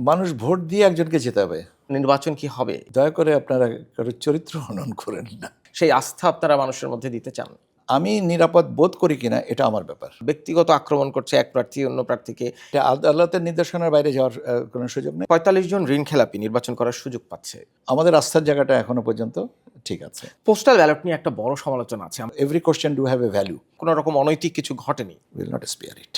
মানুষ ভোট দিয়ে একজনকে জেতাবে। নির্বাচন কি হবে? দয়া করে আপনারা কারো চরিত্র হনন করেন না। সেই আস্থা আপনারা মানুষের মধ্যে দিতে চান? আমি নিরাপদ বোধ করি কিনা এটা আমার ব্যাপার। ব্যক্তিগত আক্রমণ করছে এক প্রার্থী অন্য প্রার্থীকে। এটা আদালতের নির্দেশনার বাইরে যাওয়ার কোনো সুযোগ নেই। ৪৫ জন ঋণখেলাপি নির্বাচন করার সুযোগ পাচ্ছে। আমাদের আস্থার জায়গাটা এখনো পর্যন্ত ঠিক আছে। পোস্টাল ব্যালট নিয়ে একটা বড় সমালোচনা আছে। Every question do have a value. কোনো রকম অনৈতিক কিছু ঘটেনি। Will not spare it.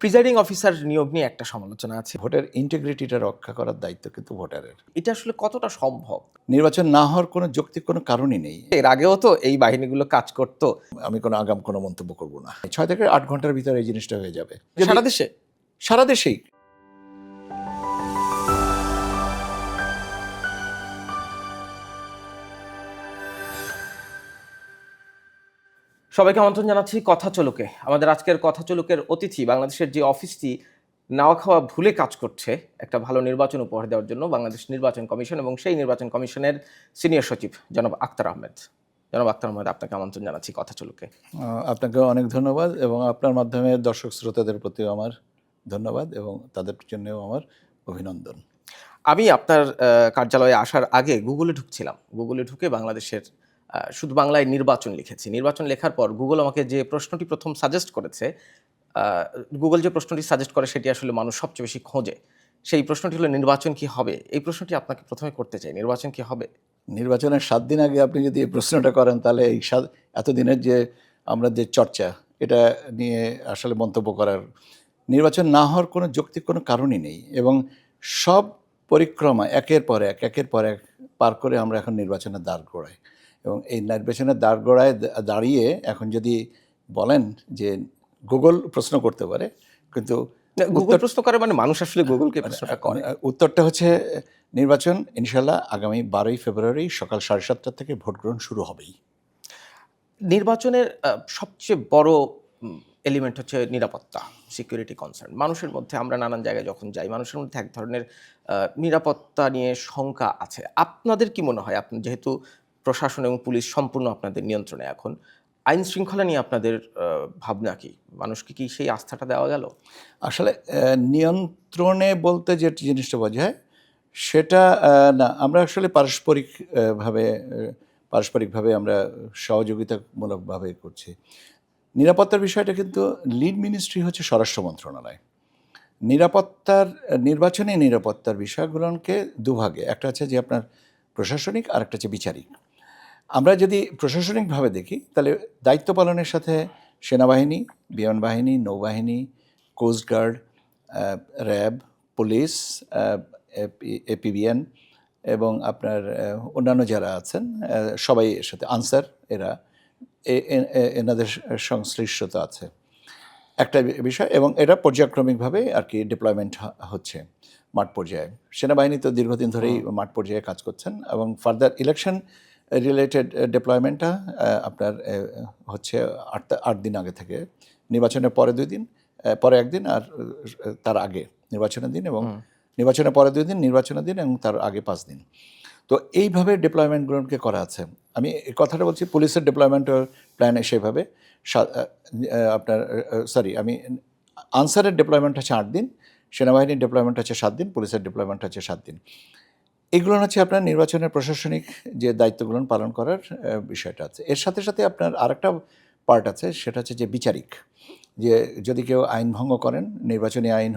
Presiding officer নিয়োগ নিয়ে একটা সমালোচনা আছে। ভোটের ইন্টিগ্রিটিটা রক্ষা করার দায়িত্ব কিন্তু ভোটারের। এটা আসলে কতটা সম্ভব? নির্বাচন না হওয়ার কোনো যৌক্তিক কোনো কারণই নেই। এর আগেও তো এই বাহিনীগুলো কাজ করত। আমি কোনো আগাম কোনো মন্তব্য করব না। 6 থেকে 8 ঘন্টার ভিতরে এই জিনিসটা হয়ে যাবে। সারা দেশে? সারা দেশেই। সবাইকে আমন্ত্রণ জানাচ্ছি কথা চলুকে। আমাদের আজকের কথা চলুকের অতিথি বাংলাদেশের যে অফিসটি নাওয়া খাওয়া ভুলে কাজ করছে একটা ভালো নির্বাচন উপহার দেওয়ার জন্য, বাংলাদেশ নির্বাচন কমিশন এবং সেই নির্বাচন কমিশনের সিনিয়র সচিব জনাব আখতার আহমেদ। জনাব আখতার আহমেদ, আপনাকে আমন্ত্রণ জানাচ্ছি কথা চলুকে। আপনাকে অনেক ধন্যবাদ এবং আপনার মাধ্যমে দর্শক শ্রোতাদের প্রতিও আমার ধন্যবাদ এবং তাদের জন্যও আমার অভিনন্দন। আমি আপনার কার্যালয়ে আসার আগে গুগলে ঢুকছিলাম। গুগলে ঢুকে বাংলাদেশের শুধু বাংলায় নির্বাচন লিখেছি। নির্বাচন লেখার পর গুগল আমাকে যে প্রশ্নটি প্রথম সাজেস্ট করেছে, গুগল যে প্রশ্নটি সাজেস্ট করে সেটি আসলে মানুষ সবচেয়ে বেশি খোঁজে। সেই প্রশ্নটি হলো নির্বাচন কি হবে? এই প্রশ্নটি আপনাকে প্রথমে করতে চাই। নির্বাচন কি হবে? নির্বাচনের 7 দিন আগে আপনি যদি এই প্রশ্নটা করেন তাহলে এই এতদিনের যে আমরা যে চর্চা এটা নিয়ে আসলে মন্তব্য করার, নির্বাচন না হওয়ার কোনো যৌক্তিক কোনো কারণই নেই এবং সব পরিক্রমা একের পর এক পার করে আমরা এখন নির্বাচনের দ্বারগোড়ায় এবং এই নির্বাচনের দ্বারগোড়ায় দাঁড়িয়ে এখন যদি বলেন যে গুগল প্রশ্ন করতে পারে, কিন্তু গুগল প্রশ্ন করে মানে মানুষ আসলে গুগলকে প্রশ্নটা করে। উত্তরটা হচ্ছে নির্বাচন ইনশাল্লাহ আগামী 12ই ফেব্রুয়ারি সকাল 7:30 থেকে ভোট গ্রহণ শুরু হবেই। নির্বাচনের সবচেয়ে বড় এলিমেন্ট হচ্ছে নিরাপত্তা, সিকিউরিটি কনসার্ন। মানুষের মধ্যে আমরা নানান জায়গায় যখন যাই, মানুষের মধ্যে এক ধরনের নিরাপত্তা নিয়ে শঙ্কা আছে। আপনাদের কি মনে হয়, আপনি যেহেতু প্রশাসন এবং পুলিশ সম্পূর্ণ আপনাদের নিয়ন্ত্রণে এখন, আইন শৃঙ্খলা নিয়ে আপনাদের ভাবনা কি? মানুষকে কি সেই আস্থাটা দেওয়া গেল? আসলে নিয়ন্ত্রণে বলতে যে জিনিসটা বোঝায় সেটা না, আমরা আসলে পারস্পরিকভাবে আমরা সহযোগিতামূলকভাবে করছি। নিরাপত্তার বিষয়টা কিন্তু লিড মিনিস্ট্রি হচ্ছে স্বরাষ্ট্র মন্ত্রণালয়। নির্বাচনী নিরাপত্তার বিষয়গুলোকে দুভাগে, একটা হচ্ছে যে আপনার প্রশাসনিক আর একটা হচ্ছে বিচারিক। আমরা যদি প্রশাসনিকভাবে দেখি তাহলে দায়িত্ব পালনের সাথে সেনাবাহিনী, বিমান বাহিনী, নৌবাহিনী, কোস্টগার্ড, র্যাব, পুলিশ, এপিবিএন এবং আপনার অন্যান্য যারা আছেন সবাই এর সাথে আনসার, এনাদের সংশ্লিষ্টতা আছে একটা বিষয় এবং এটা পর্যায়ক্রমিকভাবে আর কি ডিপ্লয়মেন্ট হচ্ছে মাঠ পর্যায়ে। সেনাবাহিনী তো দীর্ঘদিন ধরেই মাঠ পর্যায়ে কাজ করছেন এবং ফার্দার ইলেকশন রিলেটেড ডিপ্লয়মেন্টটা আপনার হচ্ছে 8 দিন আগে থেকে, নির্বাচনের পরে 2 দিন, পরে 1 দিন আর তার আগে নির্বাচনের দিন এবং নির্বাচনের পরে 2 দিন, নির্বাচনের দিন এবং তার আগে 5 দিন। তো এইভাবে ডিপ্লয়মেন্টগুলোকে করা আছে। আমি এই কথাটা বলছি পুলিশের ডিপ্লয়মেন্টের প্ল্যানে সেভাবে আপনার আমি আনসারের ডিপ্লয়মেন্ট হচ্ছে 8 দিন, সেনাবাহিনীর ডিপ্লয়মেন্ট হচ্ছে 7 দিন, পুলিশের ডিপ্লয়মেন্ট হচ্ছে 7 দিন। এগুলো হচ্ছে আপনার নির্বাচনের প্রশাসনিক যে দায়িত্বগুলো পালন করার বিষয়টা আছে। এর সাথে সাথে আপনার আরেকটা পার্ট আছে, সেটা হচ্ছে যে বিচারিক, যে যদি কেউ আইন ভঙ্গ করেন, নির্বাচনী আইন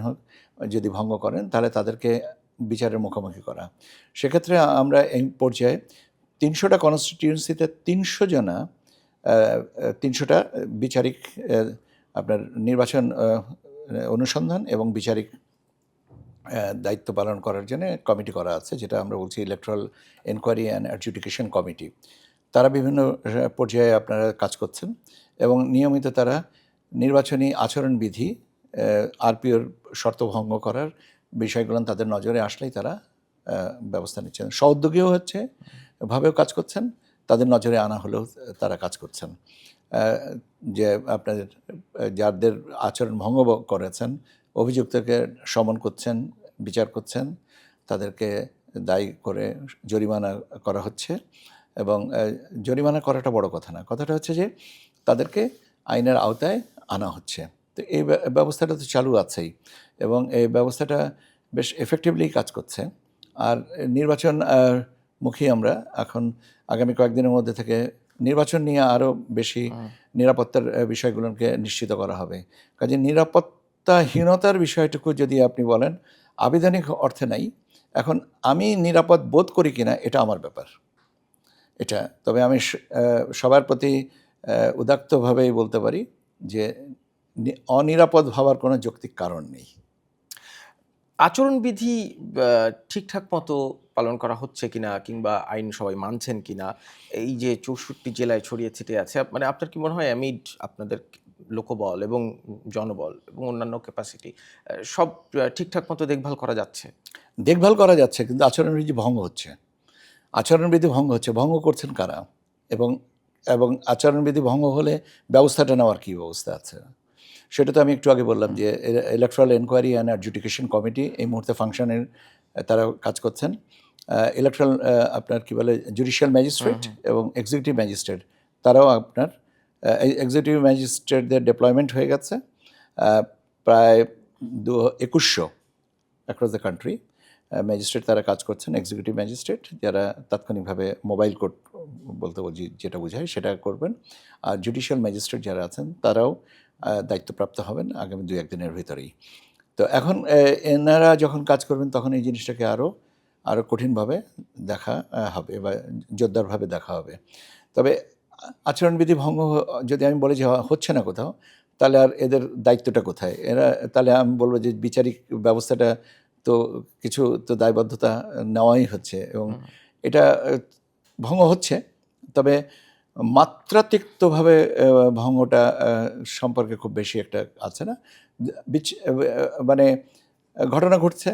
যদি ভঙ্গ করেন তাহলে তাদেরকে বিচারের মুখোমুখি করা। সেক্ষেত্রে আমরা এই পর্যায়ে 300টা কনস্টিটিউয়েন্সিতে 300টা বিচারিক আপনার নির্বাচন অনুসন্ধান এবং বিচারিক দায়িত্ব পালন করার জন্য কমিটি করা আছে, যেটা আমরা বলছি electoral enquiry and adjudication committee. তারা বিভিন্ন পর্যায়ে আপনারা কাজ করছেন এবং নিয়মিত তারা নির্বাচনী আচরণবিধি আরপিওর শর্ত ভঙ্গ করার বিষয়গুলো তাদের নজরে আসলেই তারা ব্যবস্থা নিচ্ছেন। সহোদ্যোগীও হচ্ছে ভাবেও কাজ করছেন, তাদের নজরে আনা হলেও তারা কাজ করছেন। যে আপনাদের যাদের আচরণ ভঙ্গ করেছেন, অভিযুক্তকে সমন করছেন, বিচার করছেন, তাদেরকে দায়ী করে জরিমানা করা হচ্ছে এবং জরিমানা করাটা বড় কথা না, কথাটা হচ্ছে যে তাদেরকে আইনের আওতায় আনা হচ্ছে। তো এই ব্যবস্থাটা তো চালু আছেই এবং এই ব্যবস্থাটা বেশ এফেক্টিভলি কাজ করছে। আর নির্বাচন মুখী আমরা এখন আগামী কয়েকদিনের মধ্যে থেকে নির্বাচন নিয়ে আরও বেশি নিরাপত্তার বিষয়গুলোকে নিশ্চিত করা হবে। কাজে নিরাপত্তাহীনতার বিষয়টুকু যদি আপনি বলেন, আবিধানিক অর্থে নাই। এখন আমি নিরাপদ বোধ করি কিনা এটা আমার ব্যাপার। এটা তবে আমি সবার প্রতি উদাত্তভাবেই বলতে পারি যে অনিরাপদ ভাবার কোনো যৌক্তিক কারণ নেই। আচরণবিধি ঠিকঠাক মতো পালন করা হচ্ছে কিনা কিংবা আইন সবাই মানছেন কিনা, এই যে 64 জেলায় ছড়িয়ে ছিটিয়ে আছে, মানে আপনার কি মনে হয় অ্যামিড আপনাদের লোকবল এবং জনবল এবং অন্যান্য ক্যাপাসিটি সব ঠিকঠাক মতো দেখভাল করা যাচ্ছে? দেখভাল করা যাচ্ছে, কিন্তু আচরণবিধি ভঙ্গ হচ্ছে। আচরণবিধি ভঙ্গ হচ্ছে, ভঙ্গ করছেন কারা? এবং এবং আচরণবিধি ভঙ্গ হলে ব্যবস্থাটা নেওয়ার কী ব্যবস্থা আছে? সেটা তো আমি একটু আগে বললাম যে electoral enquiry and adjudication committee এই মুহূর্তে ফাংশনের তারা কাজ করছেন। ইলেকট্রাল আপনার কী বলে জুডিশিয়াল ম্যাজিস্ট্রেট এবং এক্সিকিউটিভ ম্যাজিস্ট্রেট, তারাও আপনার এক্সিকিউটিভ ম্যাজিস্ট্রেটদের ডিপ্লয়মেন্ট হয়ে গেছে প্রায় 2100 অ্যাক্রস দ্য কান্ট্রি। ম্যাজিস্ট্রেট তারা কাজ করছেন, এক্সিকিউটিভ ম্যাজিস্ট্রেট যারা তাৎক্ষণিকভাবে মোবাইল কোর্ট বলতে বলছি যেটা বোঝায় সেটা করবেন। আর জুডিশিয়াল ম্যাজিস্ট্রেট যারা আছেন তারাও দায়িত্বপ্রাপ্ত হবেন আগামী 2-1 দিনের ভিতরেই। তো এখন এনারা যখন কাজ করবেন তখন এই জিনিসটাকে আরও কঠিনভাবে দেখা হবে বা জোরদারভাবে দেখা হবে। তবে আচরণবিধি ভঙ্গ যদি আমি বলি যে হচ্ছে না কোথাও, তাহলে আর এদের দায়িত্বটা কোথায়? এরা তাহলে আমি বলবো যে বিচারিক ব্যবস্থাটা তো কিছু তো দায়বদ্ধতা নেওয়াই হচ্ছে এবং এটা ভঙ্গ হচ্ছে। তবে মাত্রাতিরিক্তভাবে ভঙ্গটা সম্পর্কে খুব বেশি একটা আছে না। মানে ঘটনা ঘটছে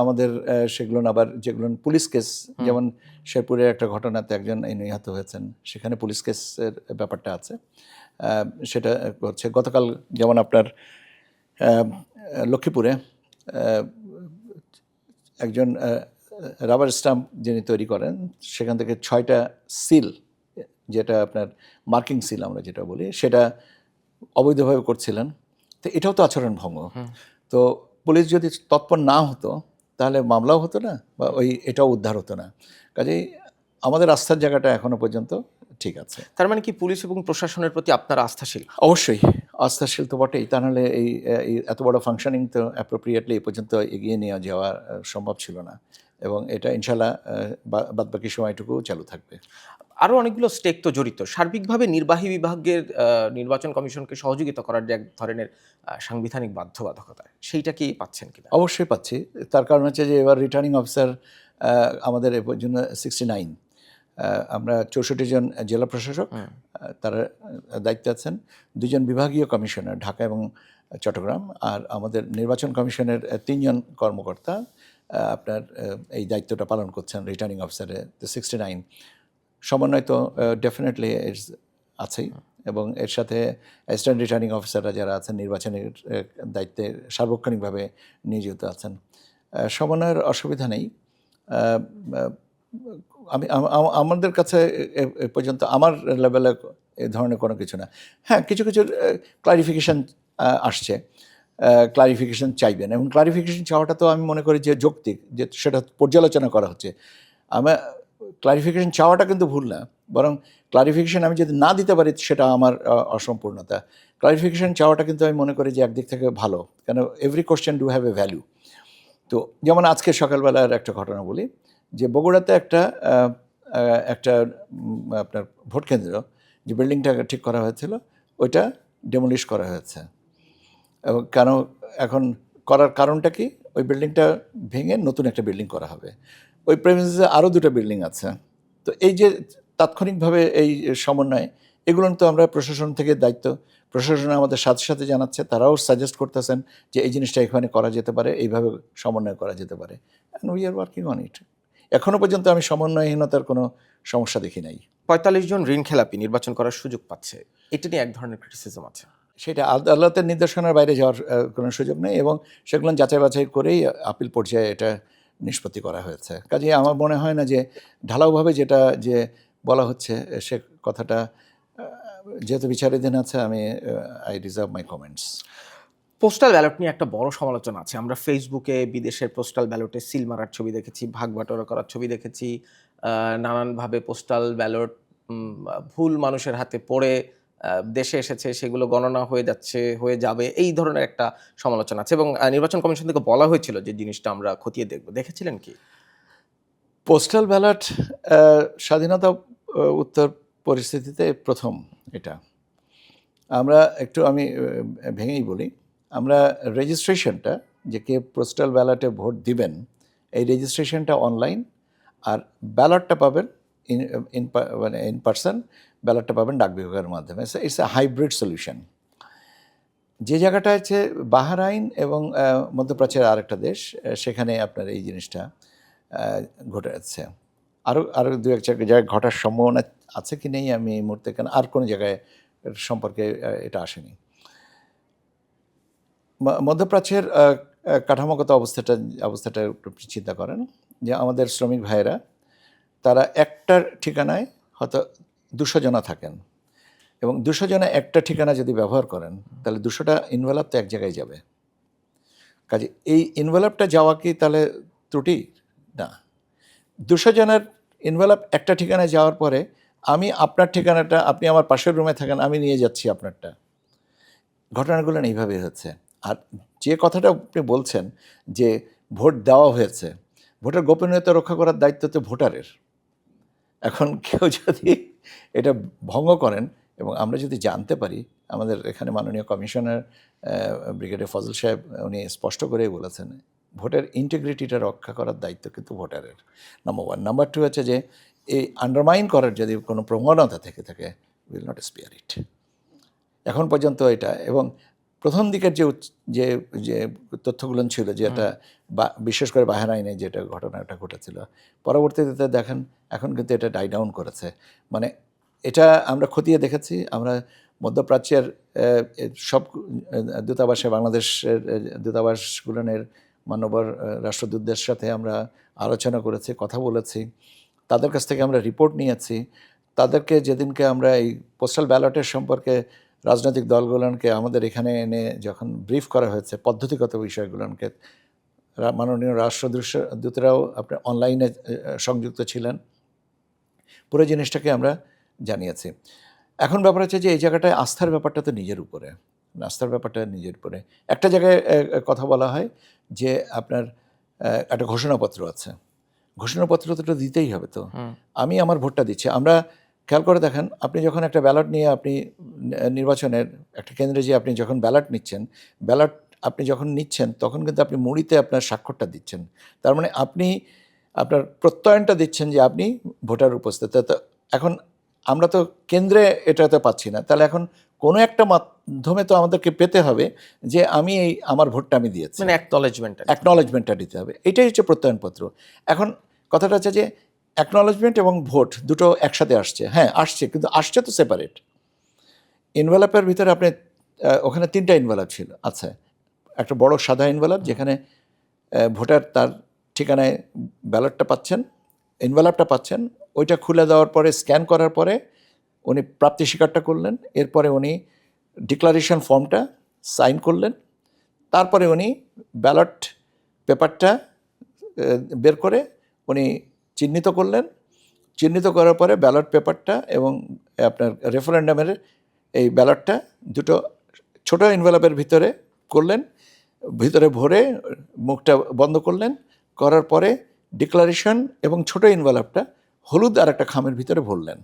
আমাদের সেগুলো আবার যেগুলো পুলিশ কেস, যেমন শেরপুরের একটা ঘটনাতে একজন নিহত হয়েছেন, সেখানে পুলিশ কেসের ব্যাপারটা আছে। সেটা হচ্ছে গতকাল যেমন আপনার লক্ষ্মীপুরে একজন রাবার স্টাম্প যিনি তৈরি করেন, সেখান থেকে 6টা সিল, যেটা আপনার মার্কিং সিল আমরা যেটা বলি, সেটা অবৈধভাবে করছিলেন। তো এটাও তো আচরণ ভঙ্গ। তো পুলিশ যদি তৎপর না হতো তাহলে মামলাও হতো না বা এটাও উদ্ধার হতো না। কাজেই আমাদের আস্থার জায়গাটা এখনো পর্যন্ত ঠিক আছে। তার মানে কি পুলিশ এবং প্রশাসনের প্রতি আপনারা আস্থাশীল? অবশ্যই আস্থাশীল তো বটেই, তা নাহলে এই এত বড় ফাংশনিং তো অ্যাপ্রোপ্রিয়েটলি এই পর্যন্ত এগিয়ে নিয়ে যাওয়া সম্ভব ছিল না এবং এটা ইনশাল্লাহ বাদবাকি সময়টুকু চালু থাকবে। আরও অনেকগুলো স্টেক তো জড়িত। সার্বিকভাবে নির্বাহী বিভাগের নির্বাচন কমিশনকে সহযোগিতা করার যে এক ধরনের সাংবিধানিক বাধ্যবাধকতা, সেইটা কি পাচ্ছেন কিনা? অবশ্যই পাচ্ছি। তার কারণ হচ্ছে যে এবার রিটার্নিং অফিসার আমাদের এ পর্যন্ত 69, আমরা 64 জন জেলা প্রশাসক তারা দায়িত্বে আছেন, 2 জন বিভাগীয় কমিশনার ঢাকা এবং চট্টগ্রাম, আর আমাদের নির্বাচন কমিশনের 3 জন কর্মকর্তা আপনার এই দায়িত্বটা পালন করছেন রিটার্নিং অফিসারের। 69 সমন্বয় তো ডেফিনেটলি আছেই এবং এর সাথে অ্যাসিস্ট্যান্ট রিটার্নিং অফিসাররা যারা আছেন নির্বাচনের দায়িত্বে সার্বক্ষণিকভাবে নিয়োজিত আছেন। সমন্বয়ের অসুবিধা নেই। আমাদের কাছে এ পর্যন্ত আমার লেভেলে এ ধরনের কোনো কিছু না। হ্যাঁ, কিছু ক্লারিফিকেশান আসছে, ক্লারিফিকেশান চাইবেন এবং ক্লারিফিকেশান চাওয়াটা তো আমি মনে করি যে যৌক্তিক, যে সেটা পর্যালোচনা করা হচ্ছে। ক্লারিফিকেশান চাওয়াটা কিন্তু ভুল না, বরং ক্লারিফিকেশান আমি যদি না দিতে পারি সেটা আমার অসম্পূর্ণতা। ক্লারিফিকেশান চাওয়াটা কিন্তু আমি মনে করি যে একদিক থেকে ভালো, কেন every question do have a value. তো যেমন আজকে সকালবেলার একটা ঘটনা বলি, যে বগুড়াতে একটা আপনার ভোট কেন্দ্র, যে বিল্ডিংটা ঠিক করা হয়েছিল ওইটা ডেমোলিশ করা হয়েছে। এবং কেন এখন করার কারণটা কি? ওই বিল্ডিংটা ভেঙে নতুন একটা বিল্ডিং করা হবে। ওই প্রেমিসে আরও 2টা বিল্ডিং আছে। তো এই যে তাৎক্ষণিকভাবে এই সমন্বয়, এগুলো তো আমরা প্রশাসন থেকে দায়িত্ব, প্রশাসন আমাদের সাথে সাথে জানাচ্ছে, তারাও সাজেস্ট করতেছেন যে এই জিনিসটা এখানে করা যেতে পারে, এইভাবে সমন্বয় করা যেতে পারে। And we are working on it. এখনও পর্যন্ত আমি সমন্বয়হীনতার কোনো সমস্যা দেখি নাই। 45 জন ঋণখেলাপি নির্বাচন করার সুযোগ পাচ্ছে, এটা নিয়ে এক ধরনের ক্রিটিসিজম আছে। সেটা আদালতের নির্দেশনার বাইরে যাওয়ার কোনো সুযোগ নেই এবং সেগুলো যাচাই বাছাই করেই আপিল পর্যায়ে এটা নিষ্পত্তি করা হয়েছে। কাজেই আমার মনে হয় না যে ঢালাওভাবে যেটা যে বলা হচ্ছে সে কথাটা, যেহেতু বিচারাধীন আছে, আমি I reserve my comments. Postal ballot নিয়ে একটা বড় সমালোচনা আছে। আমরা ফেসবুকে বিদেশের পোস্টাল ব্যালটে সিল মারার ছবি দেখেছি, ভাগ বাটোয়ারা করার ছবি দেখেছি। নানানভাবে পোস্টাল ব্যালট ভুল মানুষের হাতে পড়ে দেশে এসেছে, সেগুলো গণনা হয়ে যাচ্ছে, হয়ে যাবে। এই ধরনের একটা সমালোচনা আছে এবং নির্বাচন কমিশন থেকে বলা হয়েছিল যে জিনিসটা আমরা খতিয়ে দেখব। দেখেছিলেন কি? পোস্টাল ব্যালট স্বাধীনতা উত্তর পরিস্থিতিতে প্রথম এটা। আমরা একটু আমি ভেঙেই বলি, আমরা রেজিস্ট্রেশনটা যে কে পোস্টাল ব্যালটে ভোট দিবেন, এই রেজিস্ট্রেশনটা অনলাইন, আর ব্যালটটা পাবেন মানে ইন পার্সন, ব্যালটটা পাবেন ডাক বিভাগের মাধ্যমে। It's a hybrid solution. যে জায়গাটা হচ্ছে বাহরাইন এবং মধ্যপ্রাচ্যের আরেকটা দেশ, সেখানে আপনার এই জিনিসটা ঘটে যাচ্ছে। আরও দু এক জায়গায় ঘটার সম্ভাবনা আছে কি নেই আমি এই মুহূর্তে, কেন আর কোনো জায়গায় সম্পর্কে এটা আসেনি। মধ্যপ্রাচ্যের কাঠামোগত অবস্থাটা একটু চিন্তা করেন যে আমাদের শ্রমিক ভাইয়েরা তারা একটা ঠিকানায় হয়তো 200 জনা থাকেন, এবং 200 জনা একটা ঠিকানা যদি ব্যবহার করেন তাহলে 200টা ইনভেলপ তো এক জায়গায় যাবে। কাজে এই ইনভেলপটা যাওয়া কি তাহলে ত্রুটি না? 200 জনের ইনভেলপ একটা ঠিকানায় যাওয়ার পরে আমি আপনার ঠিকানাটা, আপনি আমার পাশের রুমে থাকেন, আমি নিয়ে যাচ্ছি আপনারটা। ঘটনাগুলো এইভাবেই হচ্ছে। আর যে কথাটা আপনি বলছেন যে ভোট দেওয়া হয়েছে, ভোটের গোপনীয়তা রক্ষা করার দায়িত্ব তো ভোটারের। এখন কেউ যদি এটা ভঙ্গ করেন এবং আমরা যদি জানতে পারি, আমাদের এখানে মাননীয় কমিশনার ব্রিগেডিয়ার ফজল সাহেব উনি স্পষ্ট করেই বলেছেন, ভোটের ইন্টিগ্রিটিটা রক্ষা করার দায়িত্ব কিন্তু ভোটারের, নাম্বার 1। নাম্বার 2 হচ্ছে যে এই আন্ডারমাইন করার যদি কোনো প্রবণতা থেকে থাকে, উইল নট স্পেয়ার ইট। এখন পর্যন্ত এটা, এবং প্রথম দিকের যে যে তথ্যগুলো ছিল, যেটা বিশেষ করে বাহরাইনে যেটা ঘটনাটা ঘটেছিল, পরবর্তীতে দেখেন এখন কিন্তু এটা ডাই ডাউন করেছে। মানে এটা আমরা খতিয়ে দেখেছি। আমরা মধ্যপ্রাচ্যের সব দূতাবাসে, বাংলাদেশের দূতাবাসগুলোর মানবর রাষ্ট্রদূতদের সাথে আমরা আলোচনা করেছি, কথা বলেছি, তাদের কাছ থেকে আমরা রিপোর্ট নিয়েছি। তাদেরকে যেদিনকে আমরা এই পোস্টাল ব্যালটের সম্পর্কে রাজনৈতিক দলগুলোকে আমাদের এখানে এনে যখন ব্রিফ করা হয়েছে পদ্ধতিগত বিষয়গুলোকে, মাননীয় রাষ্ট্রদূতরাও আপনার অনলাইনে সংযুক্ত ছিলেন, পুরো জিনিসটাকে আমরা জানিয়েছি। এখন ব্যাপার হচ্ছে যে এই জায়গাটায় আস্থার ব্যাপারটা তো নিজের উপরে, আস্থার ব্যাপারটা নিজের উপরে। একটা জায়গায় কথা বলা হয় যে আপনার একটা ঘোষণাপত্র আছে, ঘোষণাপত্র তো দিতেই হবে। তো আমি আমার ভোটটা দিচ্ছি। আমরা খেয়াল করে দেখেন, আপনি যখন একটা ব্যালট নিয়ে আপনি নির্বাচনের একটা কেন্দ্রে যে আপনি যখন ব্যালট নিচ্ছেন, ব্যালট আপনি যখন নিচ্ছেন তখন কিন্তু আপনি মুড়িতে আপনার স্বাক্ষরটা দিচ্ছেন। তার মানে আপনি আপনার প্রত্যয়নটা দিচ্ছেন যে আপনি ভোটার উপস্থিত। তো এখন আমরা তো কেন্দ্রে এটাতে পাচ্ছি না, তাহলে এখন কোনো একটা মাধ্যমে তো আমাদেরকে পেতে হবে যে আমি এই আমার ভোটটা আমি দিয়েছি, মানে অ্যাকনলেজমেন্টটা দিতে হবে। এটাই হচ্ছে প্রত্যয়নপত্র। এখন কথাটা হচ্ছে যে অ্যাকনলেজমেন্ট এবং ভোট দুটো একসাথে আসছে। হ্যাঁ আসছে, কিন্তু আসছে তো সেপারেট। এনভেলপের ভিতরে আপনি ওখানে 3টা এনভেলপ ছিল। আচ্ছা, একটা বড় সাদা এনভেলপ যেখানে ভোটার তার ঠিকানায় ব্যালটটা পাচ্ছেন, এনভেলপটা পাচ্ছেন, ওইটা খুলে দেওয়ার পরে স্ক্যান করার পরে উনি প্রাপ্তি স্বীকারটা করলেন, এরপরে উনি ডিক্লারেশন ফর্মটা সাইন করলেন, তারপরে উনি ব্যালট পেপারটা বের করে উনি চিহ্নিত করলেন, চিহ্নিত করার পরে ব্যালট পেপারটা এবং আপনার রেফারেন্ডামের এই ব্যালটটা দুটো ছোট এনভেলপের ভিতরে করলেন, ভিতরে ভরে মুখটা বন্ধ করলেন, করার পরে ডিক্লারেশন এবং ছোট এনভেলপটা হলুদ আর একটা খামের ভিতরে ভরলেন।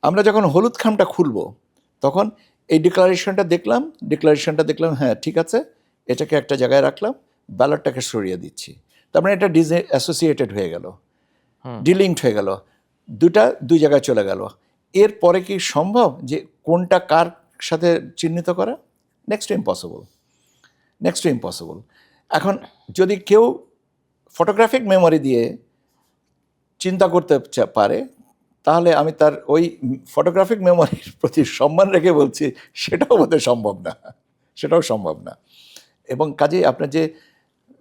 আমরা যখন হলুদ খামটা খুলব তখন এই ডিক্লারেশনটা দেখলাম হ্যাঁ ঠিক আছে, এটাকে একটা জায়গায় রাখলাম, ব্যালটটাকে সরিয়ে দিচ্ছি। তার মানে এটা অ্যাসোসিয়েটেড হয়ে গেল, ডিলিঙ্কড হয়ে গেল, দুই জায়গায় চলে গেল। এরপরে কি সম্ভব যে কোনটা কার সাথে চিহ্নিত করা? Next to impossible. এখন যদি কেউ ফটোগ্রাফিক মেমোরি দিয়ে চিন্তা করতে পারে, তাহলে আমি তার ওই ফটোগ্রাফিক মেমোরির প্রতি সম্মান রেখে বলছি সেটাও বোধহয় সম্ভব না। এবং কাজেই আপনার যে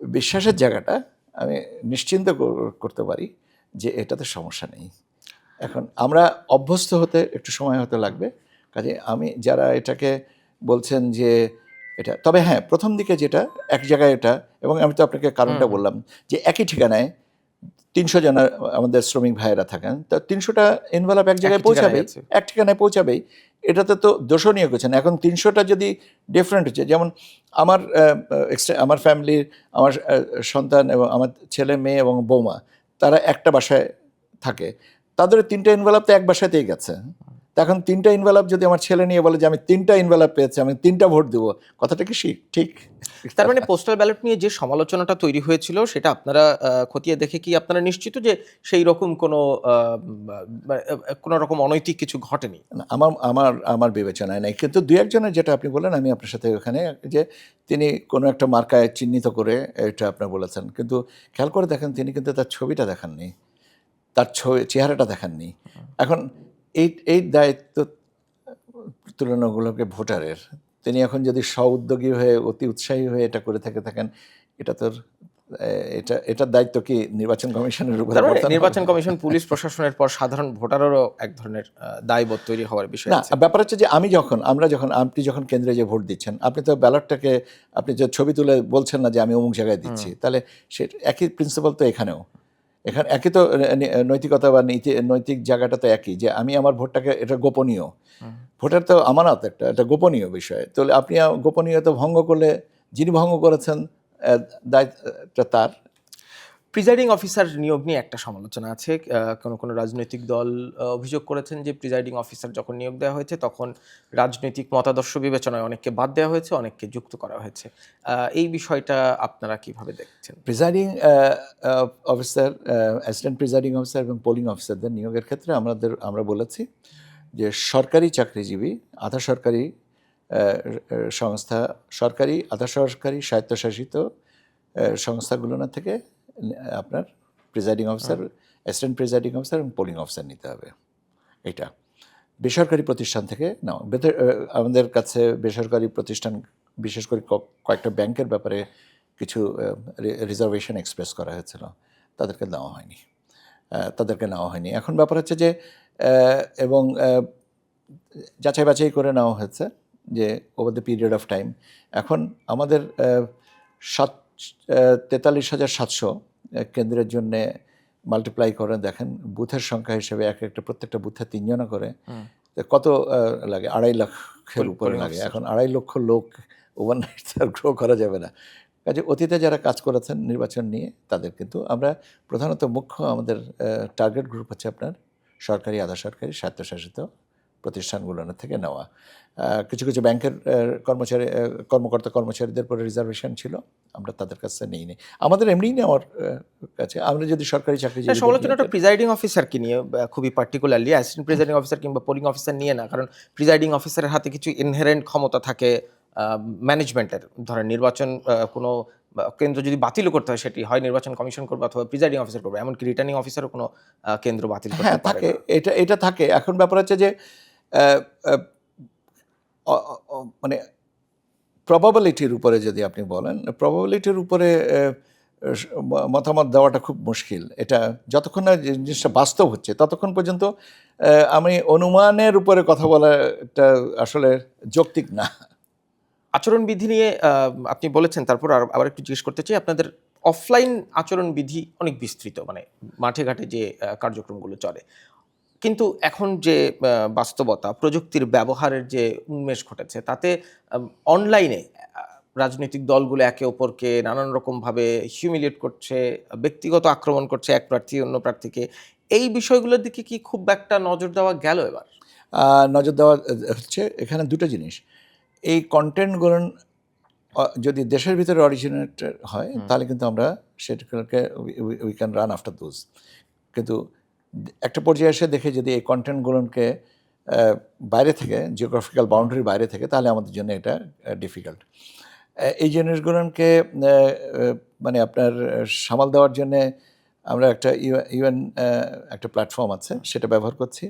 বিশ্বাসের জায়গাটা আমি নিশ্চিন্ত করতে পারি যে এটাতে সমস্যা নেই। এখন আমরা অভ্যস্ত হতে একটু সময় হতে লাগবে। কাজে আমি যারা এটাকে বলছেন যে এটা তবে হ্যাঁ, প্রথম দিকে যেটা এক জায়গায় এটা, এবং আমি তো আপনাকে কারণটা বললাম যে একই ঠিকানায় ৩০০ জন আমাদের শ্রমিক ভাইয়েরা থাকেন, তো ৩০০টা এনভেলপ এক জায়গায় একই ঠিকানায় পৌঁছাবেই, আছে। এক ঠিকানায় পৌঁছাবেই। এটাতে তো দোষণীয় কিছু না। এখন ৩০০টা যদি ডিফারেন্ট হচ্ছে, যেমন আমার আমার ফ্যামিলির, আমার সন্তান এবং আমার ছেলে মেয়ে এবং বৌমা, তারা একটা বাসায় থাকে, তাদের ৩টা এনভেলপ তো এক বাসাতেই গেছে। তো এখন ৩টা এনভেলপ যদি আমার ছেলে নিয়ে বলে যে আমি ৩টা এনভেলপ পেয়েছি, আমি 3টা ভোট দেবো, কথাটা কি ঠিক? তার মানে পোস্টাল ব্যালট নিয়ে যে সমালোচনাটা তৈরি হয়েছিল সেটা আপনারা খতিয়ে দেখে কি আপনারা নিশ্চিত যে সেই রকম কোনো রকম অনৈতিক কিছু ঘটেনি? না, আমার আমার আমার বিবেচনায় নাই। কিন্তু ২-১ জনের যেটা আপনি বললেন, আমি আপনার সাথে ওখানে যে তিনি কোনো একটা মার্কায় চিহ্নিত করে এটা আপনার বলেছেন। কিন্তু খেয়াল করে দেখেন, তিনি কিন্তু তার ছবিটা দেখাননি। তার চেহারাটা দেখাননি। এখন এই দায়িত্ব তুলনামূলক ভোটারের। তিনি এখন যদি স্ব-উদ্যোগী হয়ে অতি উৎসাহী হয়ে এটা করে থাকেন, এটা তোর এটার দায়িত্ব কি নির্বাচন কমিশনের উপরে তার মানে বর্তানো হবে? নির্বাচন কমিশন, পুলিশ প্রশাসনের পর সাধারণ ভোটারেরও এক ধরনের দায়বোধ তৈরি হওয়ার বিষয় না, আছে। ব্যাপার হচ্ছে যে আপনি যখন কেন্দ্রে যে ভোট দিচ্ছেন, আপনি তো ব্যালটটাকে আপনি যে ছবি তুলে বলছেন না যে আমি অমুক জায়গায় দিচ্ছি। তাহলে সে একই প্রিন্সিপাল তো এখানেও। এখানে একই তো নৈতিকতা বা নৈতিক জায়গাটা তো একই, যে আমি আমার ভোটটাকে, এটা গোপনীয়। ভোটের তো আমানত একটা, এটা গোপনীয় বিষয়। তাহলে আপনি গোপনীয়তা ভঙ্গ করলে, যিনি ভঙ্গ করেছেন, দায়িত্বটা তার। প্রিজাইডিং অফিসার নিয়োগ নিয়ে একটা সমালোচনা আছে। কোনো রাজনৈতিক দল অভিযোগ করেছেন যে প্রিজাইডিং অফিসার যখন নিয়োগ দেওয়া হয়েছে তখন রাজনৈতিক মতাদর্শ বিবেচনায় অনেককে বাদ দেওয়া হয়েছে, অনেককে যুক্ত করা হয়েছে। এই বিষয়টা আপনারা কিভাবে দেখছেন? Presiding officer, assistant presiding officer এবং পোলিং অফিসারদের নিয়োগের ক্ষেত্রে আমরা বলেছি যে সরকারি চাকরিজীবী, আধা সরকারি সংস্থা, সরকারি, আধা সরকারি, স্বায়ত্তশাসিত সংস্থাগুলো থেকে আপনার presiding officer, assistant presiding officer এবং পোলিং অফিসার নিতে হবে। এটা বেসরকারি প্রতিষ্ঠান থেকে নাও। আমাদের কাছে বেসরকারি প্রতিষ্ঠান, বিশেষ করে কয়েকটা ব্যাংকের ব্যাপারে কিছু রিজার্ভেশন এক্সপ্রেস করা হয়েছিল, তাদেরকে নেওয়া হয়নি। এখন ব্যাপার হচ্ছে যে এবং যাচাই বাছাই করে নেওয়া হয়েছে যে over the period of time. এখন আমাদের 43,700 কেন্দ্রের জন্যে মাল্টিপ্লাই করে দেখেন, বুথের সংখ্যা হিসেবে প্রত্যেকটা বুথে 3 জনা করে, তো কত লাগে? 2.5 লক্ষের উপরে লাগে। এখন 2.5 লক্ষ লোক ওভারনাইট আর গ্রো করা যাবে না। কাজে অতীতে যারা কাজ করেছেন নির্বাচন নিয়ে, তাদের কিন্তু আমরা প্রধানত আমাদের টার্গেট গ্রুপ হচ্ছে আপনার সরকারি, আধা সরকারি, স্বায়ত্তশাসিত প্রতিষ্ঠানগুলো থেকে নেওয়া। কিছু কিছু ব্যাংকের কর্মচারীদের পরে রিজার্ভেশন ছিল, আমরা তাদের কাছে নিইনি। আমাদের এমনিই নেওয়ার কাছে, আমরা যদি সরকারি চাকরি, সমালোচনাটা প্রিজাইডিং অফিসারকে নিয়ে খুবই পার্টিকুলারলি, অ্যাসিস্ট্যান্ট প্রিজাইডিং অফিসার কিংবা পোলিং অফিসার নিয়ে না। কারণ প্রিজাইডিং অফিসারের হাতে কিছু ইনহেরেন্ট ক্ষমতা থাকে ম্যানেজমেন্টের। ধরেন নির্বাচন কোনো কেন্দ্র যদি বাতিলও করতে হয়, সেটি হয় নির্বাচন কমিশন করবে অথবা প্রিজাইডিং অফিসার করবে। এমনকি রিটার্নিং অফিসারও কোনো কেন্দ্র বাতিল করতে হ্যাঁ পারে থাকে, না। এটা থাকে। এখন ব্যাপার হচ্ছে যে মানে প্রবাবিলিটির উপরে যদি আপনি বলেন, প্রবাবিলিটির উপরে মতামত দেওয়াটা খুব মুশকিল। এটা যতক্ষণ না জিনিসটা বাস্তব হচ্ছে, ততক্ষণ পর্যন্ত আমি অনুমানের উপরে কথা বলাটা আসলে যৌক্তিক না। আচরণবিধি নিয়ে আপনি বলেছেন, তারপর আবার একটু জিজ্ঞেস করতে চাই, আপনাদের অফলাইন আচরণবিধি অনেক বিস্তৃত, মানে মাঠে ঘাটে যে কার্যক্রমগুলো চলে। কিন্তু এখন যে বাস্তবতা, প্রযুক্তির ব্যবহারের যে উন্মেষ ঘটেছে, তাতে অনলাইনে রাজনৈতিক দলগুলো একে অপরকে নানান রকমভাবে হিউমিলিয়েট করছে, ব্যক্তিগত আক্রমণ করছে এক প্রার্থী অন্য প্রার্থীকে। এই বিষয়গুলোর দিকে কি খুব একটা নজর দেওয়া গেল এবার? নজর দেওয়া হচ্ছে এখানে দুটো জিনিস। এই কন্টেন্টগুলো যদি দেশের ভিতরে অরিজিনেট হয়, তাহলে কিন্তু আমরা সেটাকে we can run after those. কিন্তু একটা পর্যায়ে এসে দেখে যদি এই কন্টেন্টগুলোকে বাইরে থেকে, জিওগ্রাফিক্যাল বাউন্ডারির বাইরে থেকে, তাহলে আমাদের জন্য এটা ডিফিকাল্ট। এই জিনিসগুলোকে মানে আপনার সামাল দেওয়ার জন্যে আমরা একটা ইউএন একটা প্ল্যাটফর্ম আছে, সেটা ব্যবহার করছি।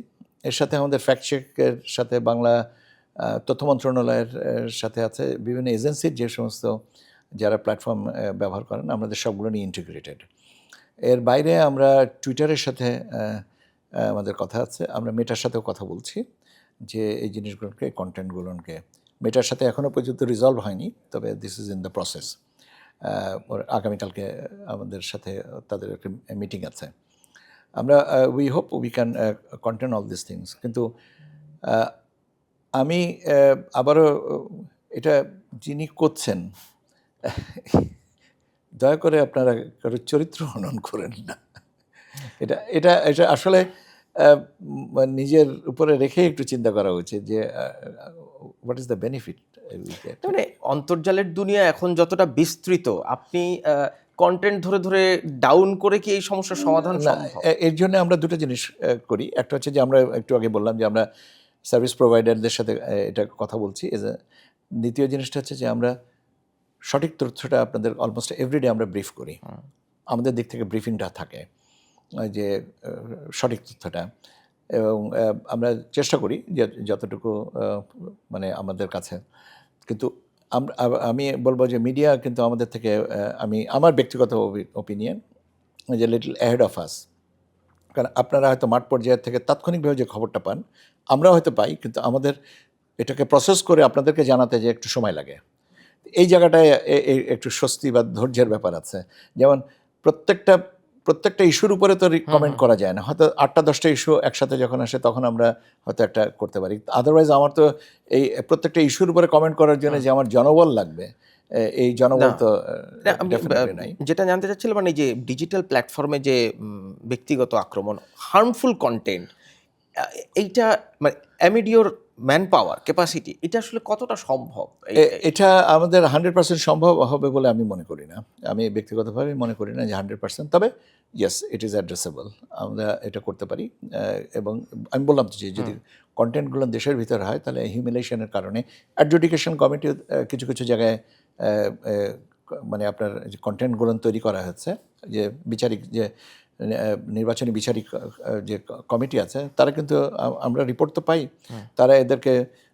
এর সাথে আমাদের ফ্যাক্ট চেকের সাথে বাংলা তথ্য মন্ত্রণালয়ের সাথে আছে, বিভিন্ন এজেন্সির যে সমস্ত যারা প্ল্যাটফর্ম ব্যবহার করেন, আমাদের সবগুলো নিয়ে ইন্টিগ্রেটেড। এর বাইরে আমরা টুইটারের সাথে আমাদের কথা আছে, আমরা মেটার সাথেও কথা বলছি যে এই জিনিসগুলোকে, কন্টেন্টগুলোকে মেটার সাথে এখনও পর্যন্ত রিজলভ হয়নি, তবে this is in the process. আগামীকালকে আমাদের সাথে তাদের একটা মিটিং আছে। আমরা we hope we can contain all this things. কিন্তু আমি আবারও এটা যিনি করছেন, দয়া করে আপনারা কারো চরিত্র হনন করেন না। এটা এটা এটা আসলে নিজের উপরে রেখে একটু চিন্তা করা উচিত যে হোয়াট ইজ দ্য বেনিফিট। মানে অন্তর্জালের দুনিয়া এখন যতটা বিস্তৃত, আপনি কন্টেন্ট ধরে ধরে ডাউন করে কি এই সমস্যার সমাধান সম্ভব? এর জন্য আমরা দুটো জিনিস করি। একটা হচ্ছে যে আমরা একটু আগে বললাম যে আমরা সার্ভিস প্রোভাইডারদের সাথে এটা কথা বলছি। দ্বিতীয় জিনিসটা হচ্ছে যে আমরা সঠিক তথ্যটা আপনাদের অলমোস্ট এভরিডে আমরা ব্রিফ করি। আমাদের দিক থেকে ব্রিফিংটা থাকে যে সঠিক তথ্যটা, এবং আমরা চেষ্টা করি যে যতটুকু মানে আমাদের কাছে। কিন্তু আমি বলবো যে মিডিয়া কিন্তু আমাদের থেকে, আমার ব্যক্তিগত ওপিনিয়ন যে লিটল অ্যাহেড অফ আস। কারণ আপনারা হয়তো মাঠ পর্যায়ের থেকে তাৎক্ষণিকভাবে যে খবরটা পান, আমরাও হয়তো পাই, কিন্তু আমাদের এটাকে প্রসেস করে আপনাদেরকে জানাতে যে একটু সময় লাগে। এই জায়গাটায় একটু স্বস্তি বা ধৈর্যের ব্যাপার আছে। যেমন প্রত্যেকটা ইস্যুর উপরে তো কমেন্ট করা যায় না। হয়তো 8টা-10টা ইস্যু একসাথে যখন আসে তখন আমরা হয়তো একটা করতে পারি। আদারওয়াইজ আমার তো এই প্রত্যেকটা ইস্যুর উপরে কমেন্ট করার জন্য যে আমার জনবল লাগবে, এই জনবল তো ডেফিনেটলি নাই। যেটা জানতে চাচ্ছিলাম, মানে যে ডিজিটাল প্ল্যাটফর্মে যে ব্যক্তিগত আক্রমণ, হার্মফুল কন্টেন্ট, এইটা মানে অ্যামিডিওর ম্যান পাওয়ার ক্যাপাসিটি, এটা আসলে কতটা সম্ভব? এটা আমাদের 100% সম্ভব হবে বলে আমি মনে করি না। আমি ব্যক্তিগতভাবে মনে করি না যে 100%। তবে ইয়েস, ইট ইজ অ্যাড্রেসেবল। আমরা এটা করতে পারি। এবং আমি বললাম যে যদি কন্টেন্টগুলো দেশের ভিতরে হয় তাহলে হিউমিলেশনের কারণে অ্যাডজুডিকেশন কমিটি কিছু কিছু জায়গায় মানে আপনার যে কন্টেন্টগুলো তৈরি করা হচ্ছে, যে বিচারিক যে নির্বাচনী বিচারিক যে কমিটি আছে, তারা কিন্তু আমরা রিপোর্ট তো পাই, তারা এদেরকে